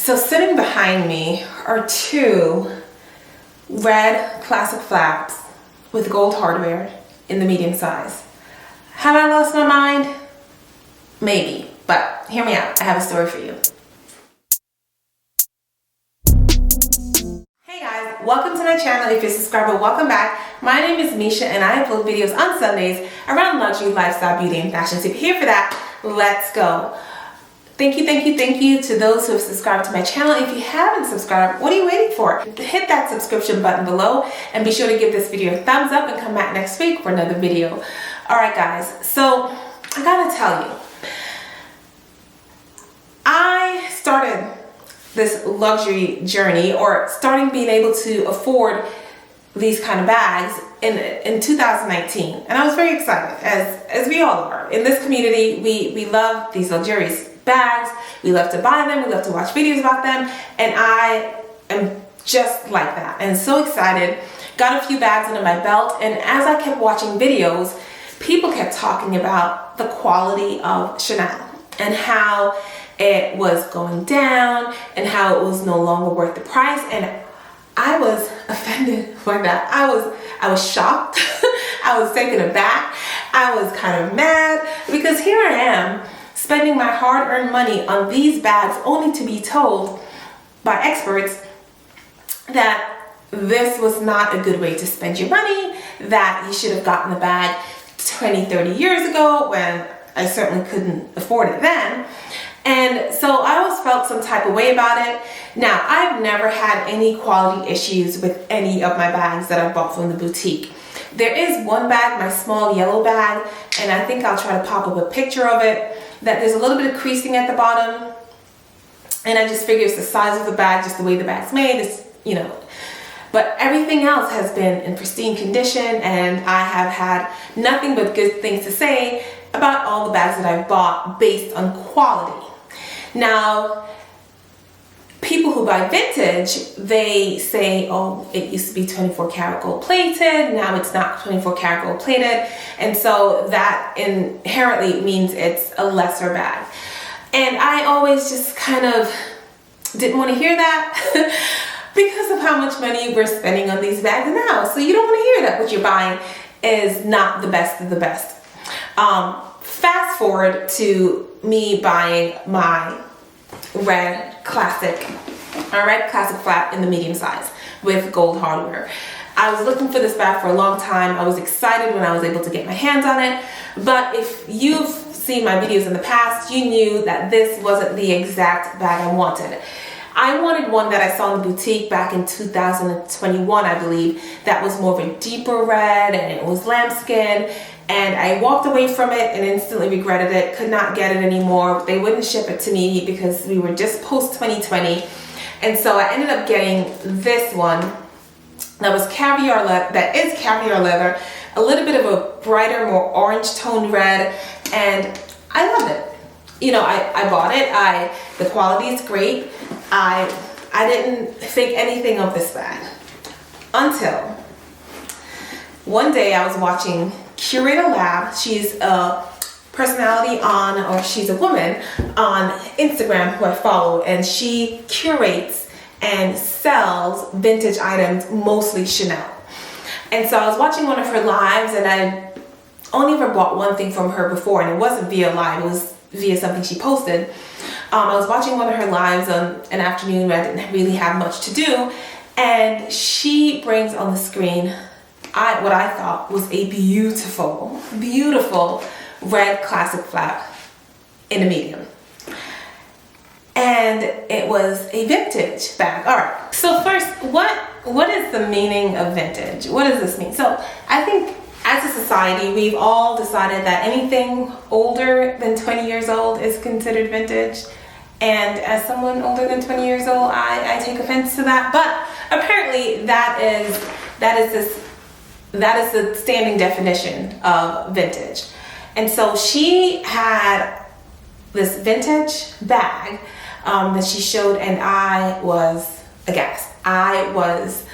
So sitting behind me are two red classic flaps with gold hardware in the medium size. Have I lost my mind? Maybe, but hear me out. I have a story for you. Hey guys, welcome to my channel. If you're a subscriber, welcome back. My name is Misha and I upload videos on Sundays around luxury, lifestyle, beauty, and fashion. So if you're here for that, let's go. Thank you to those who have subscribed to my channel. If you haven't subscribed, what are you waiting for? Hit that subscription button below and be sure to give this video a thumbs up and come back next week for another video. All right, guys, so I gotta tell you, I started this luxury journey, or starting being able to afford these kind of bags in 2019, and I was very excited, as we all are. In this community, we love these luxurious bags. We love to buy them. We love to watch videos about them, and I am just like that, and so excited. Got a few bags under my belt, and as I kept watching videos, people kept talking about the quality of Chanel and how it was going down and how it was no longer worth the price, and I was offended by that. I was shocked. I was taken aback. I was kind of mad because here I am spending my hard-earned money on these bags only to be told by experts that this was not a good way to spend your money, that you should have gotten the bag 20, 30 years ago when I certainly couldn't afford it then. And so I always felt some type of way about it. Now, I've never had any quality issues with any of my bags that I bought from the boutique. There is one bag, my small yellow bag, and I think I'll try to pop up a picture of it, that there's a little bit of creasing at the bottom. And I just figure it's the size of the bag, just the way the bag's made, it's, you know. But everything else has been in pristine condition, and I have had nothing but good things to say about all the bags that I've bought based on quality. Now, people who buy vintage, they say, oh, it used to be 24 karat gold plated, now it's not 24 karat gold plated, and so that inherently means it's a lesser bag. And I always just kind of didn't want to hear that because of how much money we're spending on these bags now. So you don't want to hear that what you're buying is not the best of the best. Fast forward to me buying my red classic flap in the medium size with gold hardware. I was looking for this bag for a long time. I was excited when I was able to get my hands on it. But if you've seen my videos in the past, you knew that this wasn't the exact bag I wanted. I wanted one that I saw in the boutique back in 2021, I believe, that was more of a deeper red and it was lambskin. And I walked away from it and instantly regretted it, could not get it anymore. They wouldn't ship it to me because we were just post 2020. And so I ended up getting this one that was caviar leather, that is caviar leather, a little bit of a brighter, more orange toned red, and I loved it. You know, I bought it, the quality is great. I didn't think anything of this bag until one day I was watching Curator Lab. She's a personality or she's a woman on Instagram who I follow, and she curates and sells vintage items, mostly Chanel. And so I was watching one of her lives, and I only ever bought one thing from her before, and it wasn't via live, it was via something she posted. I was watching one of her lives on an afternoon where I didn't really have much to do, and she brings on the screen what I thought was a beautiful, beautiful red classic flap in a medium. And it was a vintage bag. All right, so first, what is the meaning of vintage? What does this mean? So I think as a society, we've all decided that anything older than 20 years old is considered vintage. And as someone older than 20 years old, I take offense to that. But apparently that is the standing definition of vintage. And so she had this vintage bag that she showed, and I was aghast. I was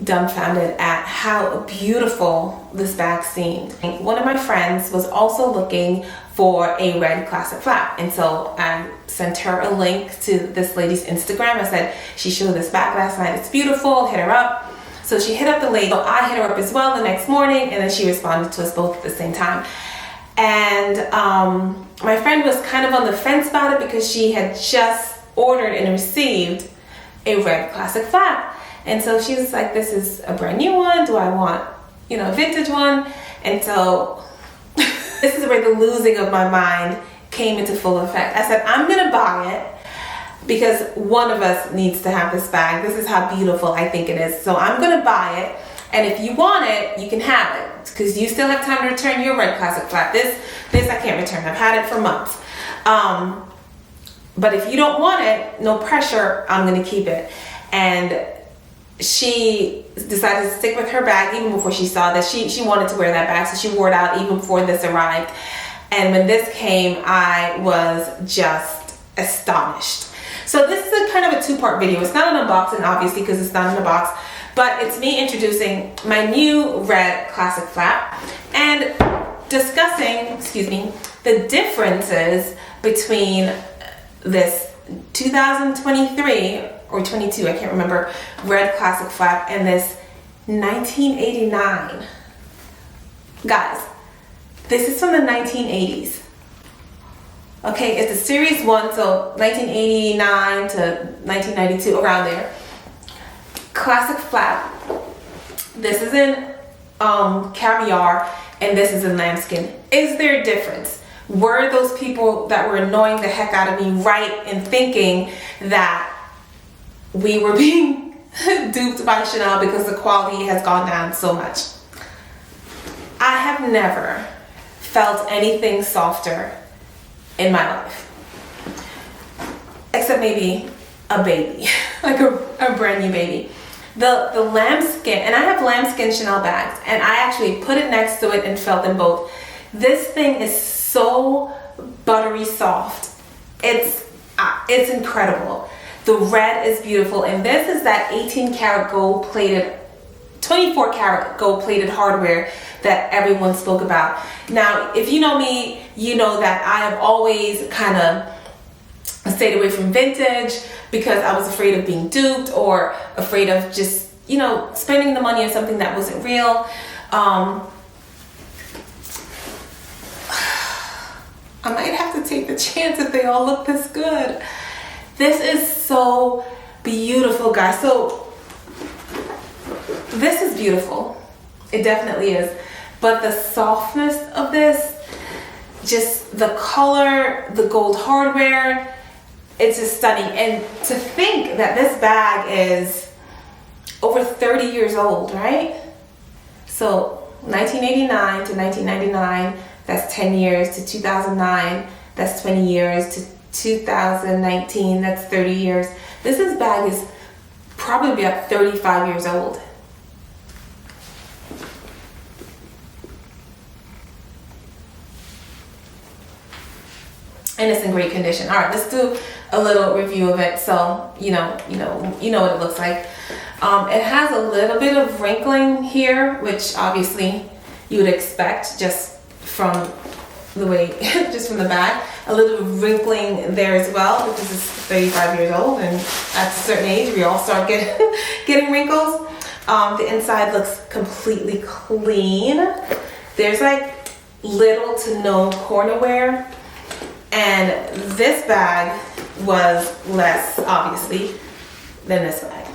dumbfounded at how beautiful this bag seemed. One of my friends was also looking for a red classic flap. And so I sent her a link to this lady's Instagram. I said, she showed this bag last night, it's beautiful, hit her up. So she hit up the lady, so I hit her up as well the next morning, and then she responded to us both at the same time. And my friend was kind of on the fence about it because she had just ordered and received a red classic flap. And so she was like, this is a brand new one, do I want, a vintage one? And so this is where the losing of my mind came into full effect. I said, I'm gonna buy it because one of us needs to have this bag. This is how beautiful I think it is. So I'm gonna buy it, and if you want it, you can have it, because you still have time to return your red classic flap. This I can't return. I've had it for months. But if you don't want it, no pressure, I'm gonna keep it. And she decided to stick with her bag even before she saw that she wanted to wear that bag, so she wore it out even before this arrived. And when this came, I was just astonished. So this is a kind of a two-part video. It's not an unboxing, obviously, because it's not in a box, but it's me introducing my new red classic flap and discussing, the differences between this 2023 or 22, I can't remember, red classic flap and this 1989. Guys, this is from the 1980s. Okay, it's a series 1, so 1989 to 1992, around there. Classic flap. This is in caviar and this is in lambskin. Is there a difference? Were those people that were annoying the heck out of me right in thinking that we were being duped by Chanel because the quality has gone down so much? I have never felt anything softer in my life, except maybe a baby, like a brand new baby. The lambskin, and I have lambskin Chanel bags, and I actually put it next to it and felt them both. This thing is so buttery soft. It's incredible. The red is beautiful, and this is that 18 karat gold plated, 24 karat gold plated hardware that everyone spoke about. Now, if you know me, you know that I have always kind of stayed away from vintage because I was afraid of being duped or afraid of just, spending the money on something that wasn't real. I might have to take the chance if they all look this good. This is so beautiful, guys. So this is beautiful. It definitely is. But the softness of this, just the color, the gold hardware, it's just stunning. And to think that this bag is over 30 years old, right? So 1989 to 1999, that's 10 years. To 2009, that's 20 years. To 2019, that's 30 years. This bag is probably about 35 years old. And it's in great condition. All right, let's do a little review of it. So you know what it looks like. It has a little bit of wrinkling here, which obviously you would expect just from the way, just from the bag. A little bit of wrinkling there as well, because this is 35 years old, and at a certain age we all start getting wrinkles. The inside looks completely clean. There's like little to no corner wear. And this bag was less, obviously, than this bag.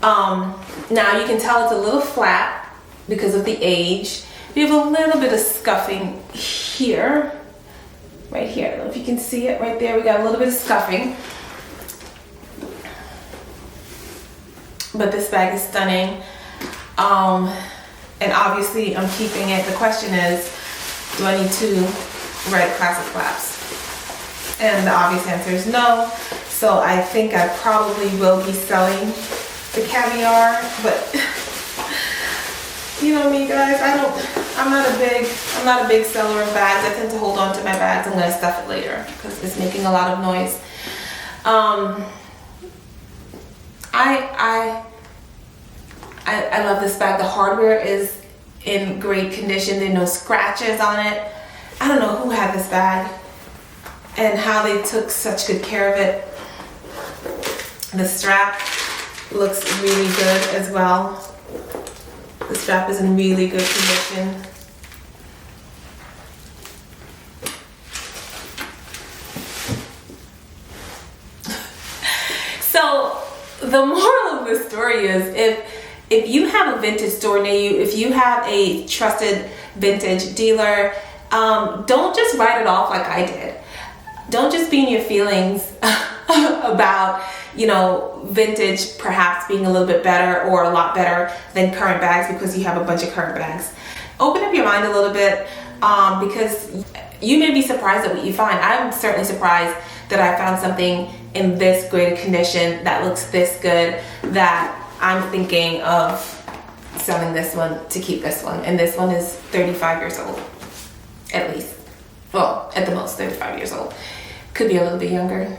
Now you can tell it's a little flat because of the age. We have a little bit of scuffing here, right here. I don't know if you can see it right there. We got a little bit of scuffing. But this bag is stunning. And obviously I'm keeping it. The question is, do I need 2 red classic flaps? And the obvious answer is no. So I think I probably will be selling the caviar, but you know me, guys, I'm not a big seller of bags. I tend to hold on to my bags. I'm gonna stuff it later because it's making a lot of noise. I love this bag. The hardware is in great condition. There are no scratches on it. I don't know who had this bag and how they took such good care of it. The strap looks really good as well. The strap is in really good condition. So the moral of the story is, if you have a vintage store near you, if you have a trusted vintage dealer, don't just write it off like I did. Don't just be in your feelings about, you know, vintage perhaps being a little bit better or a lot better than current bags because you have a bunch of current bags. Open up your mind a little bit, because you may be surprised at what you find. I'm certainly surprised that I found something in this great condition that looks this good, that I'm thinking of selling this one to keep this one. And this one is 35 years old, at least. Well, at the most 35 years old. Could be a little bit younger.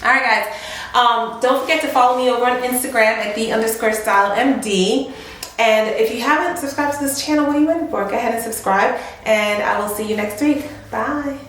All right, guys. Don't forget to follow me over on Instagram at _stylemd. And if you haven't subscribed to this channel, what are you waiting for? Go ahead and subscribe, and I will see you next week. Bye.